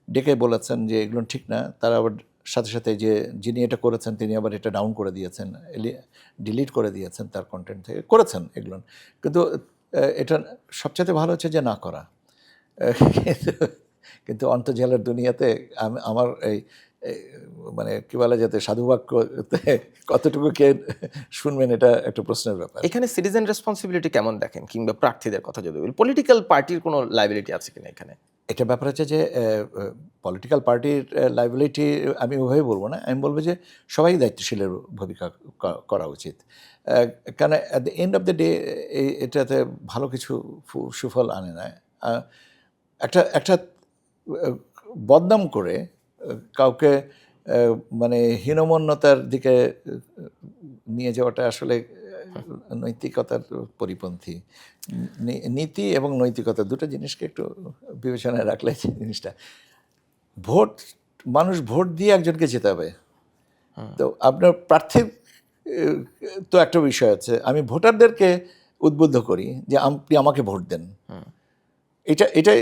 ডেকে বলেছেন যে এগুলো ঠিক না। তারা আবার সাথে সাথে যে যিনি এটা করেছেন তিনি আবার এটা ডাউন করে দিয়েছেন, ডিলিট করে দিয়েছেন তার কন্টেন্ট থেকে, করেছেন এগুলো। কিন্তু এটা সবচেয়ে ভালো হচ্ছে যে না করা। কিন্তু অন্তর্জালের দুনিয়াতে আমার এই মানে কী বলে, যাতে সাধুবাক্য কতটুকু কে শুনবেন, এটা একটা প্রশ্নের ব্যাপার। এখানে সিটিজেন রেসপন্সিবিলিটি কেমন দেখেন, কিংবা প্রার্থীদের কথা যদি বলি, পলিটিক্যাল পার্টির কোনো লাইবিলিটি আছে কিনা এখানে? এটা ব্যাপার হচ্ছে যে পলিটিক্যাল পার্টির লাইবিলিটি আমি ওভাবে বলবো না। আমি বলবো যে সবাই দায়িত্বশীলের ভূমিকা করা উচিত। কেন at the end of the day এটাতে ভালো কিছু সুফল আনে না। একটা বদনাম করে কাউকে মানে হীনমন্যতার দিকে নিয়ে যাওয়াটা আসলে নৈতিকতার পরিপন্থী। নীতি এবং নৈতিকতা দুটো জিনিসকে একটু বিবেচনায় রাখলে জিনিসটা, মানুষ ভোট দিয়ে একজনকে জেতাবে, তো আপনার প্রার্থীর তো একটা বিষয় আছে। আমি ভোটারদেরকে উদ্বুদ্ধ করি যে আপনি আমাকে ভোট দেন। এটাই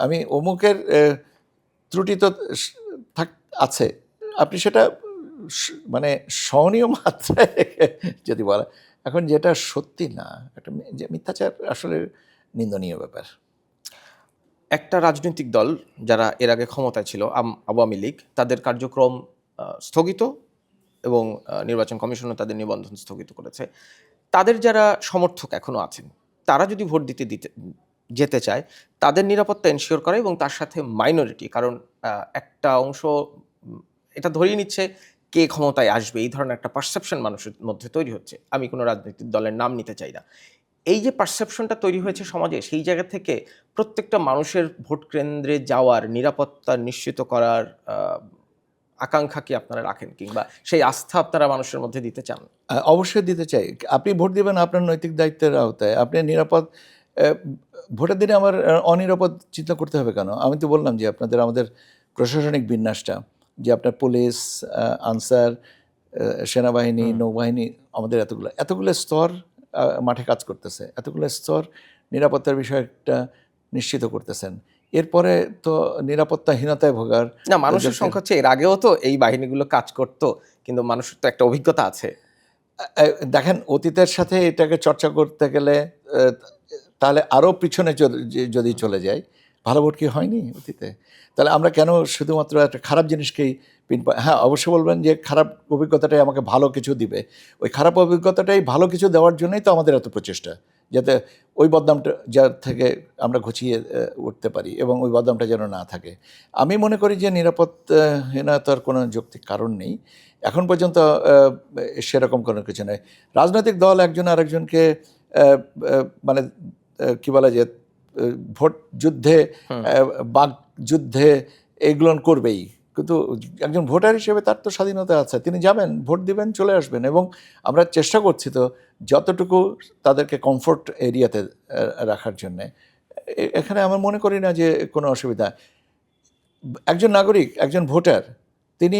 আমি অমুকের ত্রুটি তো আছে, আপনি সেটা মানে সহনীয় মাত্রায় যদি বলা। এখন যেটা সত্যি না, একটা যে মিথ্যাচার আসলে নিন্দনীয় ব্যাপার। একটা রাজনৈতিক দল যারা এর আগে ক্ষমতায় ছিল, আওয়ামী লীগ, তাদের কার্যক্রম স্থগিত এবং নির্বাচন কমিশনও তাদের নিবন্ধন স্থগিত করেছে। তাদের যারা সমর্থক এখনও আছেন, তারা যদি ভোট যেতে চায়, তাদের নিরাপত্তা এনশিওর করা, এবং তার সাথে মাইনরিটি, কারণ একটা অংশ এটা ধরিয়ে নিচ্ছে কে ক্ষমতায় আসবে, এই ধরনের একটা পারসেপশন মানুষের মধ্যে তৈরি হচ্ছে। আমি কোনো রাজনৈতিক দলের নাম নিতে চাই না। এই যে পারসেপশনটা তৈরি হয়েছে সমাজে, সেই জায়গা থেকে প্রত্যেকটা মানুষের ভোট কেন্দ্রে যাওয়ার নিরাপত্তা নিশ্চিত করার আকাঙ্ক্ষা কি আপনারা রাখেন, কিংবা সেই আস্থা আপনারা মানুষের মধ্যে দিতে চান? অবশ্যই দিতে চাই। আপনি ভোট দেবেন আপনার নৈতিক দায়িত্বের আওতায়। আপনি নিরাপদ ভোটের দিনে আমার অনিরাপদ চিন্তা করতে হবে কেন? আমি তো বললাম যে আমাদের প্রশাসনিক বিন্যাসটা, যে আপনার পুলিশ, আনসার, সেনাবাহিনী, নৌবাহিনী, আমাদের এতগুলো স্তর মাঠে কাজ করতেছে, এতগুলো স্তর নিরাপত্তার বিষয়টা নিশ্চিত করতেছেন। এরপরে তো নিরাপত্তাহীনতায় ভোগার না, মানুষের সংখ্যা হচ্ছে, এর আগেও তো এই বাহিনীগুলো কাজ করতো, কিন্তু মানুষের তো একটা অভিজ্ঞতা আছে। দেখেন, অতীতের সাথে এটাকে চর্চা করতে গেলে তাহলে আরও পিছনে যদি চলে যায়, ভালো ভোট কি হয়নি অতীতে? তাহলে আমরা কেন শুধুমাত্র একটা খারাপ জিনিসকেই হ্যাঁ, অবশ্যই বলবেন যে খারাপ অভিজ্ঞতাটাই আমাকে ভালো কিছু দিবে। ওই খারাপ অভিজ্ঞতাটাই ভালো কিছু দেওয়ার জন্যই তো আমাদের এত প্রচেষ্টা। যাতে ওই বদনামটা যার থেকে আমরা ঘুচিয়ে উঠতে পারি এবং ওই বদনামটা যেন না থাকে। আমি মনে করি যে নিরাপত্তাহীনতার কোনো যৌক্তিক কারণ নেই। এখন পর্যন্ত সেরকম কোনো কিছু নেই। রাজনৈতিক দল একজন আরেকজনকে মানে কি বলা যায়, ভোট যুদ্ধে, বাক যুদ্ধে এগুলো করবেই, কিন্তু একজন ভোটার হিসেবে তার তো স্বাধীনতা আছে, তিনি যাবেন, ভোট দিবেন, চলে আসবেন। এবং আমরা চেষ্টা করছি তো যতটুকু তাদেরকে কমফোর্ট এরিয়াতে রাখার জন্যে। এখানে আমার মনে করি না যে কোনো অসুবিধা। একজন নাগরিক, একজন ভোটার, তিনি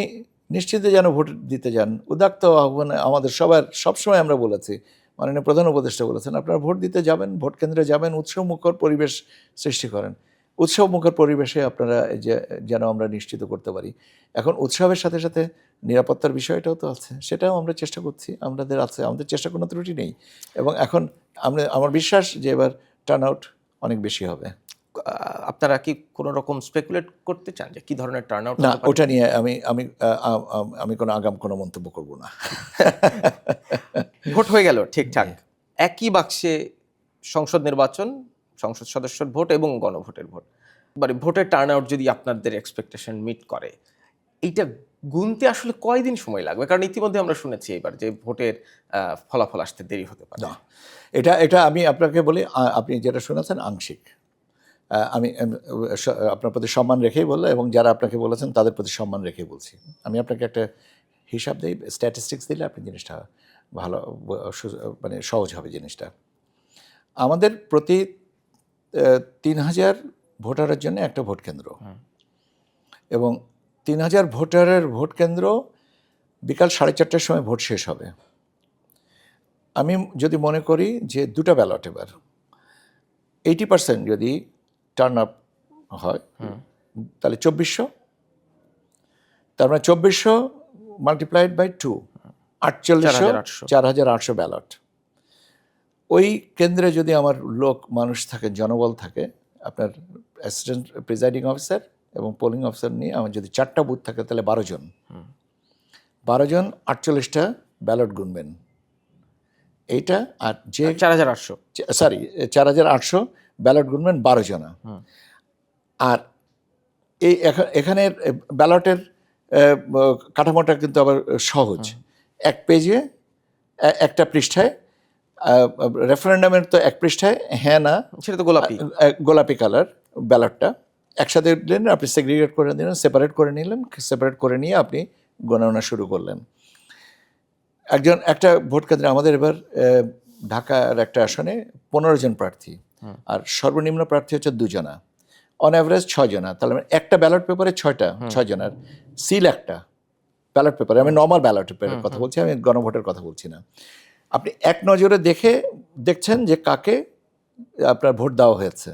নিশ্চিন্তে যেন ভোট দিতে যান। উদাত্ত আহ্বান আমাদের সবসময় আমরা বলেছি, মাননীয় প্রধান উপদেষ্টা বলেছেন, আপনারা ভোট দিতে যাবেন, ভোট কেন্দ্রে যাবেন, উৎসবমুখর পরিবেশ সৃষ্টি করেন। উৎসবমুখর পরিবেশে আপনারা যেন আমরা নিশ্চিত করতে পারি। এখন উৎসবের সাথে সাথে নিরাপত্তার বিষয়টাও তো আছে, সেটাও আমরা চেষ্টা করছি, আমাদের চেষ্টা কোনো ত্রুটি নেই। এবং এখন আমার বিশ্বাস যে এবার টার্ন আউট অনেক বেশি হবে। আপনারা কি কোনো রকম স্পেকুলেট করতে চান যে কি ধরনের টার্ন আউট? না, ওটা নিয়ে আমি কোনো আগাম কোনো মন্তব্য করব না। ভোট হয়ে গেল ঠিকঠাক, একই বাক্সে সংসদ নির্বাচন, সংসদ সদস্যর ভোট এবং গণভোটের ভোট, মানে ভোটের টার্ন আউট যদি আপনাদের এক্সপেকটেশন মিট করে, এইটা গুনতে আসলে কয়দিন সময় লাগবে? কারণ ইতিমধ্যে আমরা শুনেছি এবার যে ভোটের ফলাফল আসতে দেরি হতে পারে। না, এটা আমি আপনাকে বলি, আপনি যেটা শুনেছেন আংশিক। আমি আপনার প্রতি সম্মান রেখেই বললাম, এবং যারা আপনাকে বলেছেন তাদের প্রতি সম্মান রেখেই বলছি। আমি আপনাকে একটা হিসাব দিই, স্ট্যাটিস্টিক্স দিলে আপনি জিনিসটা ভালো, মানে সহজ হবে জিনিসটা। আমাদের প্রতি 3000 ভোটারের জন্য একটা ভোট কেন্দ্র, এবং 3000 ভোটারের ভোট কেন্দ্র বিকাল 4:30টার সময় ভোট শেষ হবে। আমি যদি মনে করি যে দুটো ব্যালট, এবার 80% যদি টার্ন আপ হয়, তাহলে 2400, তার মানে 2400 মাল্টিপ্লাইড বাই 2, 4800 ব্যালট। ওই কেন্দ্রে যদি আমার মানুষ থাকে, জনবল থাকে, আপনার অ্যাসিস্ট্যান্ট প্রিজাইডিং অফিসার এবং পোলিং অফিসার নিয়ে আমার যদি 4টা বুথ থাকে, তাহলে 12 জন 48টা ব্যালট গুনবেন। এইটা আর যে 4800 ব্যালট গুনবেন 12 জনা। আর এই এখানের ব্যালটের কাঠামোটা কিন্তু আবার সহজ। এক পেজে, একটা পৃষ্ঠায়, রেফারেন্ডামের তো এক পৃষ্ঠায়, হ্যাঁ না, সেটা তো গোলাপি কালার ব্যালটটা একসাথে দিলেন, আপনি সেগ্রিগেট করে দিলেন, সেপারেট করে নিলেন, সেপারেট করে নিয়ে আপনি গণনা শুরু করলেন। একটা ভোট কেন্দ্রে আমাদের এবার ঢাকার একটা আসনে 15 জন প্রার্থী, আর সর্বনিম্ন প্রার্থী হচ্ছে 2 জনা, অন অ্যাভারেজ 6 জনা। তাহলে একটা ব্যালট পেপারে 6 জনার সিল একটা ব্যালট পেপারে, আমি নর্মাল ব্যালট পেপারের কথা বলছি, আমি গণভোটের কথা বলছি না। আপনি এক নজরে দেখছেন যে কাকে আপনার ভোট দেওয়া হয়েছে,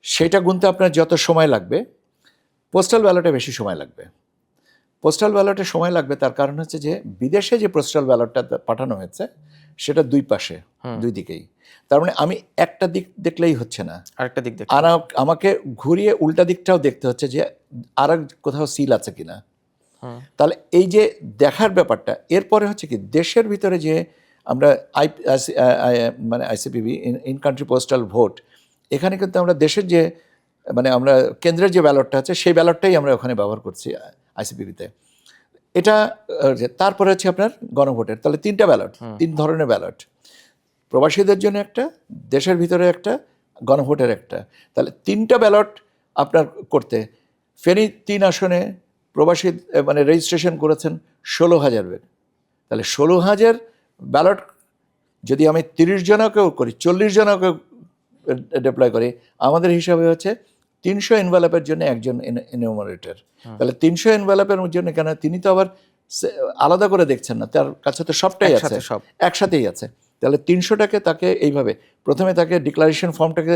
সেটা গুনতে আপনার যত সময় লাগবে, পোস্টাল ব্যালটে বেশি সময় লাগবে। পোস্টাল ব্যালটে সময় লাগবে তার কারণ হচ্ছে যে বিদেশে যে পোস্টাল ব্যালটটা পাঠানো হয়েছে সেটা দুই পাশে, দুই দিকেই। তার মানে আমি একটা দিক দেখলেই হচ্ছে না, আরেকটা দিক আর আমাকে ঘুরিয়ে উল্টা দিকটাও দেখতে হচ্ছে যে আর কোথাও সিল আছে কিনা। তাহলে এই যে দেখার ব্যাপারটা, এরপরে হচ্ছে কি দেশের ভিতরে যে আমরা মানে আইসিপিবি, ইন কান্ট্রি পোস্টাল ভোট, এখানে কিন্তু আমরা দেশের যে মানে আমরা কেন্দ্রের যে ব্যালটটা আছে সেই ব্যালটটাই আমরা ওখানে ব্যবহার করছি আইসিপিবিতে। এটা তারপরে হচ্ছে আপনার গণভোটের, তাহলে 3টা ব্যালট, 3 ধরনের ব্যালট, প্রবাসীদের জন্য একটা, দেশের ভিতরে একটা, গণভোটের একটা। তাহলে 3টা ব্যালট আপনার করতে, ফেনী 3 আসনে প্রবাসী মানে রেজিস্ট্রেশন করেছেন 16,000 তাহলে 16,000 ব্যালট যদি আমি 30 জনকেও করি, 40 জনকেও ডিপ্লয় করি, আমাদের হিসাবে হচ্ছে 300 এনভেলপের জন্য একজন এনুমারেটর। তাহলে 300 এনভেলপের জন্য, কেন তিনি তো আবার আলাদা করে দেখছেন না, তার কাছে তো সবটাই আছে, একসাথেই আছে। তাহলে 300টাকে তাকে এইভাবে প্রথমে তাকে ডিক্লারেশন ফর্মটাকে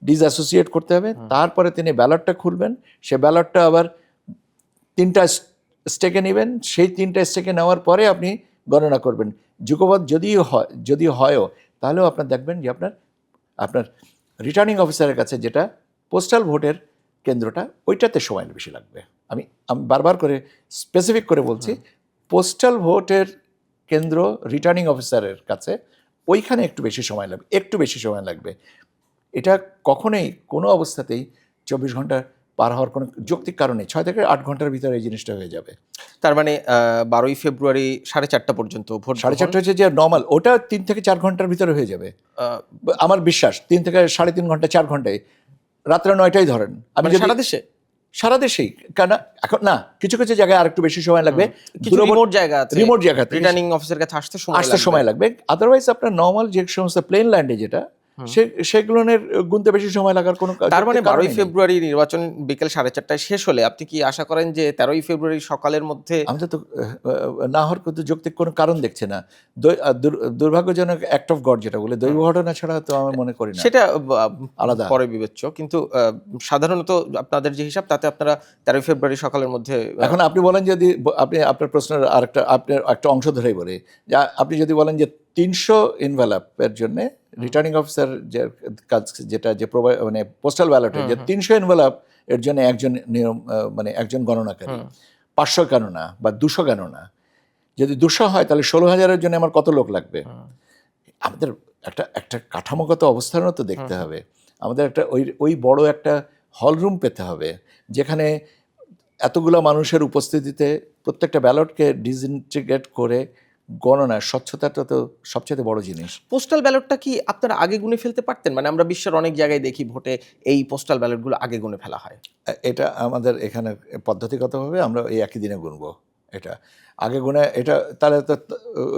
ডিসঅ্যাসোসিয়েট করতে হবে, তারপরে তিনি ব্যালটটা খুলবেন, সে ব্যালটটা আবার 3টা স্টেকে নেবেন, সেই 3টা স্টেকে নেওয়ার পরে আপনি গণনা করবেন। যুগপৎ যদি হয়ও, তাহলেও আপনার দেখবেন যে আপনার রিটার্নিং অফিসারের কাছে যেটা পোস্টাল ভোটের কেন্দ্রটা ওইটাতে সময় বেশি লাগবে। আমি আমি বারবার করে স্পেসিফিক করে বলছি, পোস্টাল ভোটের কেন্দ্র রিটার্নিং অফিসারের কাছে ওইখানে একটু বেশি সময় লাগবে। এটা কখনোই কোনো অবস্থাতেই 24 ঘন্টা পার হওয়ার কোনো যৌক্তিক কারণ নেই। 6 থেকে 8 ঘন্টার ভিতরে এই জিনিসটা হয়ে যাবে। তার মানে 12ই ফেব্রুয়ারি 4:30 পর্যন্ত ভোট 4:30 হচ্ছে যে নর্মাল, ওটা 3 থেকে 4 ঘন্টার ভিতরে হয়ে যাবে আমার বিশ্বাস। 3 থেকে 3.5 ঘন্টা, 4 ঘন্টায়, রাত্রে 9টায় ধরেন। আমি মানে যদি সারা দেশে সারা দেশেই, কেন এখন না, কিছু কিছু জায়গায় আরেকটু বেশি সময় লাগবে, কিছু রিমোট জায়গা আছে, রিমোট জায়গাতে রিটার্নিং অফিসের কাছে আসতে সময় লাগবে। আদারওয়াইজ আপনার নর্মাল যে সমস্ত প্লেন ল্যান্ডে যেটা সেগুলোর গুনতে বেশি সময় লাগার কোনো তার মানে যৌক্তিক কারণই 12ই নেই। ফেব্রুয়ারি নির্বাচন বিকেল 4:30টায় শেষ হলে আপনি কি আশা করেন যে 13ই ফেব্রুয়ারি সকালের মধ্যে? আমি তো না হওয়ার কিন্তু যৌক্তিক কোনো কারণ দেখছি না। দুর্ভাগ্যজনক অ্যাক্ট অফ গড যেটা বলে, দৈব ঘটনা ছাড়া তো আমি মনে করি না। সেটা আলাদা। পরে বিবেচ্য, কিন্তু সাধারণত আপনাদের যে হিসাব তাতে আপনারা 13ই ফেব্রুয়ারি সকালের মধ্যে। এখন আপনি বলেন যদি আপনি আপনার প্রশ্নের আরেকটা আপনার একটা অংশ ধরেই বলি, যে আপনি যদি বলেন যে 300 ইনভেলপের জন্য রিটার্নিং অফিসার যে কাজ, যেটা যে মানে পোস্টাল ব্যালটের যে 300 ইনভেলপ এর জন্য একজন নিয়ম মানে একজন গণনাকারী, 500 কেন না বা 200 কেন না? যদি 200 হয় তাহলে 16,000-এর জন্য আমার কত লোক লাগবে? আমাদের একটা কাঠামোগত অবস্থানও তো দেখতে হবে। আমাদের একটা ওই বড় একটা হল রুম পেতে হবে, যেখানে এতগুলো মানুষের উপস্থিতিতে প্রত্যেকটা ব্যালটকে ডিসইন্টিগ্রেট করে গণনা, স্বচ্ছতাটা তো সবচেয়ে বড় জিনিস। পোস্টাল ব্যালটটা কি আপনারা আগে গুনে ফেলতে পারতেন? মানে আমরা বিশ্বের অনেক জায়গায় দেখি ভোটে এই পোস্টাল ব্যালটগুলো আগে গুনে ফেলা হয়। এটা আমাদের এখানে পদ্ধতিগতভাবে আমরা এই একই দিনে গুনবো। এটা আগে গুনে, এটা তাহলে তো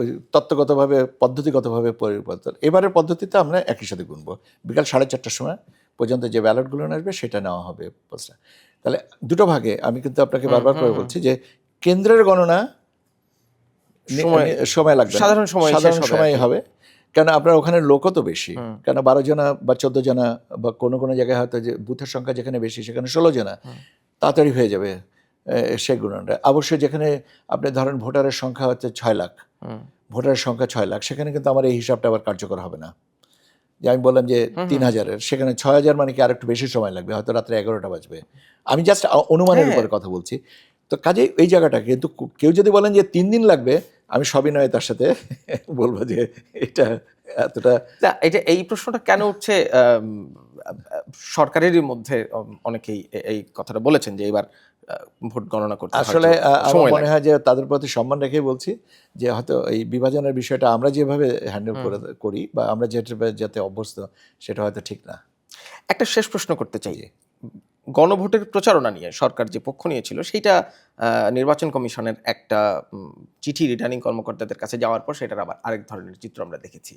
ওই তত্ত্বগতভাবে পদ্ধতিগতভাবে পরিবর্তন। এবারের পদ্ধতিতে আমরা একই সাথে গুনবো। বিকাল 4:30টার সময় পর্যন্ত যে ব্যালটগুলো আসবে সেটা নেওয়া হবে পোস্টাল। তাহলে দুটো ভাগে, আমি কিন্তু আপনাকে বারবার করে বলছি যে কেন্দ্রের গণনা সময় লাগবে, সাধারণ সময় হবে। কেন আপনার ওখানে লোকও তো বেশি, কেন 12 জনা বা 14 জনা, বা কোনো কোনো জায়গায় হয়তো যে বুথের সংখ্যা যেখানে বেশি সেখানে 16 জনা, তাড়াতাড়ি হয়ে যাবে সেই গুণনটা। অবশ্যই যেখানে আপনি ধরেন ভোটারের সংখ্যা হচ্ছে 6 লাখ, ভোটারের সংখ্যা 6 লাখ, সেখানে কিন্তু আমার এই হিসাবটা আবার কার্যকর হবে না। যে আমি বললাম যে 3000-এর, সেখানে 6000 মানে কি আরেকটু বেশি সময় লাগবে, হয়তো রাত্রে 11টা বাজবে। আমি জাস্ট অনুমানের উপরে কথা বলছি। তো কাজেই এই জায়গাটা কিন্তু কেউ যদি বলেন যে 3 দিন লাগবে, আমি সবিনয়ে তার সাথে বলবো যে এটা এতটা। এটা এই প্রশ্নটা কেন উঠছে? সরকারেরই মধ্যে অনেকেই এই কথাটা বলেছেন যে এবার ভোট গণনা করতে আসলে আমার মনে হয় যে তাদের প্রতি সম্মান রেখেই বলছি যে হয়তো এই বিভাজনের বিষয়টা আমরা যেভাবে হ্যান্ডেল করি বা আমরা যাতে অভ্যস্ত, সেটা হয়তো ঠিক না। একটা শেষ প্রশ্ন করতে চাই। গণভোটের প্রচারণা নিয়ে সরকার যে পক্ষ নিয়েছিল সেইটা নির্বাচন কমিশনের একটা চিঠি রিটার্নিং কর্মকর্তাদের কাছে যাওয়ার পর সেটার আবার আরেক ধরনের চিত্র আমরা দেখেছি।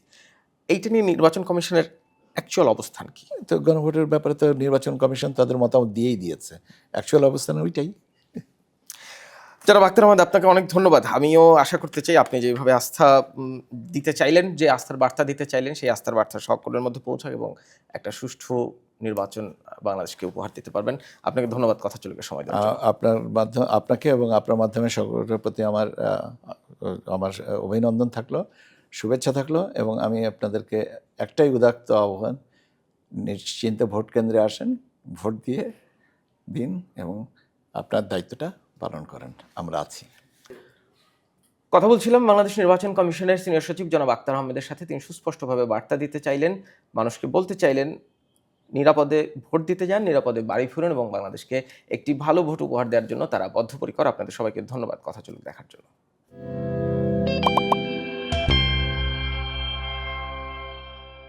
এইটা নিয়ে নির্বাচন কমিশনের অ্যাকচুয়াল অবস্থান কি? তো গণভোটের ব্যাপারে তো নির্বাচন কমিশন তাদের মতামত দিয়েই দিয়েছে, অ্যাকচুয়াল অবস্থান ওইটাই। জনাব আখতার আহমেদ, আপনাকে অনেক ধন্যবাদ। আমিও আশা করতে চাই আপনি যেভাবে আস্থা দিতে চাইলেন, যে আস্থার বার্তা দিতে চাইলেন, সেই আস্থার বার্তা সকলের মধ্যে পৌঁছাক এবং একটা সুষ্ঠু নির্বাচন বাংলাদেশকে উপহার দিতে পারবেন। আপনাকে ধন্যবাদ কথা চলে সময় দেওয়ার জন্য। আপনার মাধ্যমে, আপনাকে এবং আপনার মাধ্যমে সকলের প্রতি আমার অভিনন্দন থাকলো, শুভেচ্ছা থাকলো, এবং আমি আপনাদেরকে একটাই উদাত্ত আহ্বান, নিশ্চিন্তে ভোট কেন্দ্রে আসেন, ভোট দিয়ে দিন এবং আপনার দায়িত্বটা পালন করেন। আমরা আছি। কথা বলছিলাম বাংলাদেশ নির্বাচন কমিশনের সিনিয়র সচিব জনাব আখতার আহমেদের সাথে। তিনি সুস্পষ্টভাবে বার্তা দিতে চাইলেন, মানুষকে বলতে চাইলেন নিরাপদে ভোট দিতে যান, নিরাপদে বাড়ি ফিরুন এবং বাংলাদেশকে একটি ভালো ভোট উপহার দেওয়ার জন্য তারা বদ্ধপরিকর। আপনাদের সবাইকে ধন্যবাদ কথা চলুক দেখার জন্য।